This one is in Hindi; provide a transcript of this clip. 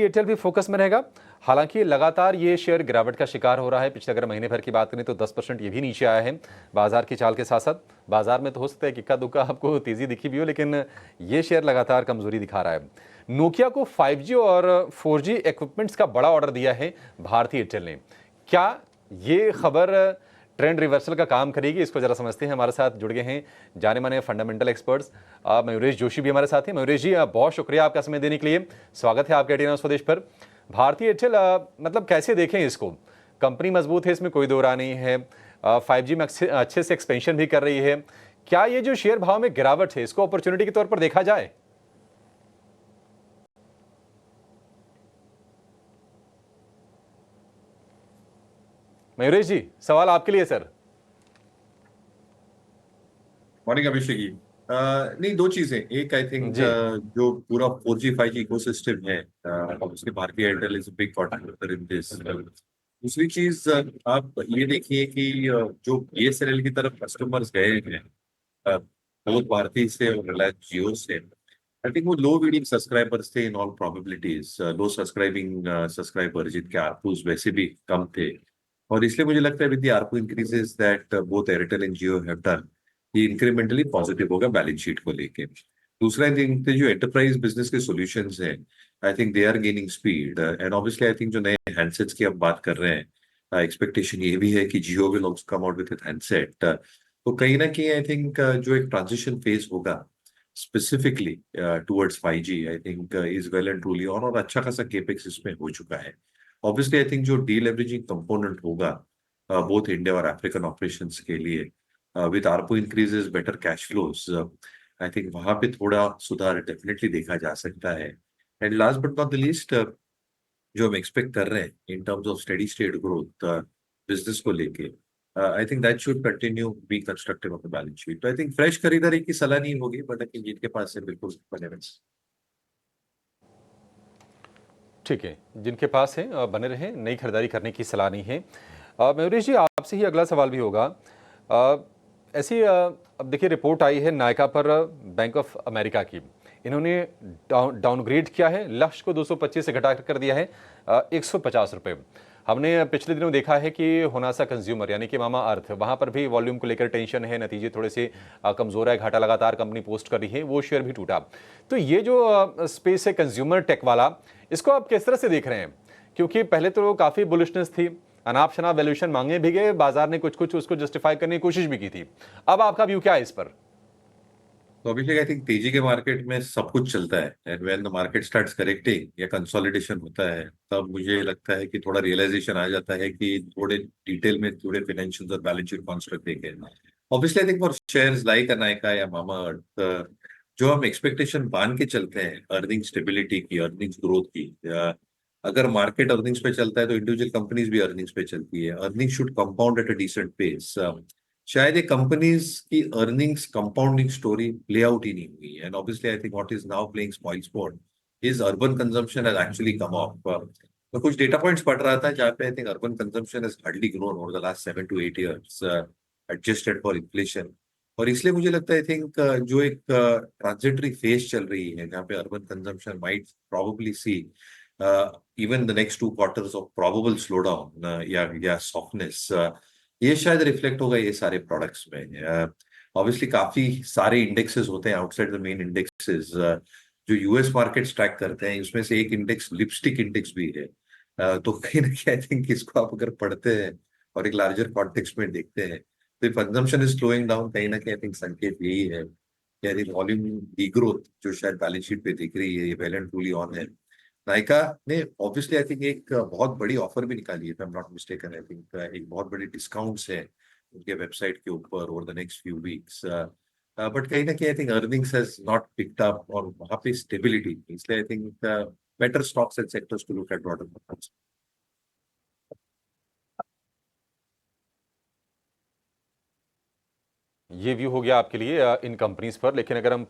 एयरटेल भी फोकस में रहेगा। हालांकि लगातार ये शेयर गिरावट का शिकार हो रहा है। पिछले अगर महीने भर की बात करें तो 10% ये भी नीचे आया है बाजार की चाल के साथ साथ। बाजार में तो हो सकता है कि इक्का दुक्का आपको तेजी दिखी भी हो, लेकिन ये शेयर लगातार कमजोरी दिखा रहा है। नोकिया को 5G और 4G इक्विपमेंट्स का बड़ा ऑर्डर दिया है भारती एयरटेल ने। क्या ये खबर ट्रेंड रिवर्सल का काम करेगी? इसको जरा समझते हैं। हमारे साथ जुड़ गए हैं जाने माने फंडामेंटल एक्सपर्ट्स मयूरेश जोशी भी हमारे साथ हैं। मयूरेश जी, बहुत शुक्रिया आपका समय देने के लिए। स्वागत है आपके एटीएन स्वदेश पर। भारतीय एयरटेल मतलब कैसे देखें इसको? कंपनी मजबूत है, इसमें कोई दो राय नहीं है। 5G में अच्छे से एक्सपेंशन भी कर रही है। क्या ये जो शेयर भाव में गिरावट है, इसको अपॉर्चुनिटी के तौर पर देखा जाए? मयूरेश जी, सवाल आपके लिए सर। मॉर्निंग अभिषेक जी। नहीं, दो चीजें। एक आई थिंक जी। जो पूरा 4G 5G इकोसिस्टम है, उसके भारतीय Airtel is big contributor in this. दूसरी चीज, आप ये देखिए कि जो BSNL की तरफ कस्टमर्स गए हैं, बहुत भारती से और रिलायंस जियो से, आई थिंक वो लो रीडिंग सब्सक्राइबर्स थे in all probabilities, low subscribing subscriber जिनके आरपूस वैसे भी कम थे। और इसलिए मुझे लगता है with the ARPU increases that both Airtel and Jio have done, ये इंक्रीमेंटली पॉजिटिव होगा बैलेंस शीट को लेके। दूसरा, आई थिंक जो एंटरप्राइज बिजनेस के सॉल्यूशंस हैं, I think they are gaining speed. And obviously I think जो नए हैंडसेट्स की अब बात कर रहे हैं, एक्सपेक्टेशन ये भी है कि Jio will also come out with handset. तो कहीं ना कहीं आई थिंक जो एक ट्रांजिशन फेज होगा specifically towards 5G, I think is well and truly on, और अच्छा खासा केपेक्स इसमें हो चुका है। ऑब्वियसली आई थिंक जो डीलेवरेजिंग कंपोनेंट होगा बोथ इंडिया और अफ्रीकन ऑपरेशंस के लिए, with ARPU increases, better cash flows, I think वहां पे थोड़ा सुधार डेफिनेटली देखा जा सकता है। And last but not the least, जो हम एक्सपेक्ट कर रहे हैं in terms of steady state growth business को लेके, I think that should continue be constructive of the balance sheet. तो आई थिंक फ्रेश खरीदारी की सलाह नहीं होगी, बट आई थिंक जिनके पास है बिल्कुल बने रहे। ठीक है, जिनके पास है बने रहे, नई खरीदारी करने की सलाह नहीं है। मयूरेश जी, आपसे ही अगला सवाल भी होगा। अ, ऐसी अब देखिए रिपोर्ट आई है नायका पर बैंक ऑफ अमेरिका की। इन्होंने डाउनग्रेड किया है, लक्ष्य को 225 से घटा कर दिया है 150 रुपये। हमने पिछले दिनों देखा है कि होनासा कंज्यूमर यानी कि मामा अर्थ, वहां पर भी वॉल्यूम को लेकर टेंशन है, नतीजे थोड़े से कमजोर है, घाटा लगातार कंपनी पोस्ट कर रही है, वो शेयर भी टूटा। तो ये जो स्पेस है कंज्यूमर टेक वाला, इसको आप किस तरह से देख रहे हैं? क्योंकि पहले तो काफी बुलिशनेस थी, अनाप शनाप वैल्यूएशन मांगे भी गए, बाजार ने कुछ कुछ उसको जस्टिफाई करने की कोशिश भी की थी। अब आपका व्यू क्या है इस पर? तो अभिषेक, आई थिंक तेजी के मार्केट में सब कुछ चलता है, and when the market starts correcting या कंसोलिडेशन होता है, तब मुझे लगता है कि थोड़ा रियलाइजेशन आ जाता है कि थोड़े डिटेल में थोड़े फाइनेंशियल और बैलेंस शीट कॉन्स्ट्रक्ट देखे। Obviously I think for shares like Nykaa या मामा अर्थ, जो हम एक्सपेक्टेशन बांध के चलते हैं अर्निंग स्टेबिलिटी की, अर्निंग्स ग्रोथ की, अगर मार्केट अर्निंग्स पे चलता है तो इंडिविजुअल कंपनीज भी अर्निंग्स पे चलती है। Earning should compound at a decent pace. शायद ये कंपनीज की earnings compounding story play out ही नहीं हुई। And obviously I think what is now playing spoil spot is urban consumption has actually come off. तो कुछ डेटा पॉइंट्स पढ़ रहा था जहाँ पे I think urban consumption has hardly grown over the last 7 to 8 years, adjusted for inflation. और इसलिए मुझे लगता है आई थिंक जो एक ट्रांजिटरी फेज चल रही है जहाँ पे urban consumption might probably see even the next 2 quarters of probable slow down या सॉफ्टनेस, ये शायद रिफ्लेक्ट होगा ये सारे प्रोडक्ट्स में। ऑब्वियसली काफी सारे इंडेक्सेस होते हैं आउटसाइड द मेन इंडेक्सेस, जो यूएस मार्केट्स ट्रैक करते हैं, इसमें से एक इंडेक्स लिपस्टिक इंडेक्स भी है। तो कहीं ना कहीं आई थिंक इसको आप अगर पढ़ते हैं और एक लार्जर कॉन्टेक्स्ट में देखते हैं, तो कंजम्पशन इज स्लोइंग डाउन, कहीं ना कहीं आई थिंक संकेत यही है कि आई थिंक वॉल्यूम डीग्रोथ जो शायद बैलेंस शीट पे दिख रही है, ये वेल एंड ट्रूली ऑन है। नायका ने ऑब्वियसली आई थिंक एक बहुत बड़ी ऑफर भी निकाली है, if I'm not mistaken, I think एक बहुत बड़ी डिस्काउंट्स है उनके वेबसाइट के ऊपर over the next few weeks. But कहीं ना कहीं I think earnings has not picked up, और वहां पे स्टेबिलिटी, इसलिए I think better stocks and sectors to look at broader performance. ये व्यू हो गया आपके लिए इन कंपनीज पर। लेकिन अगर हम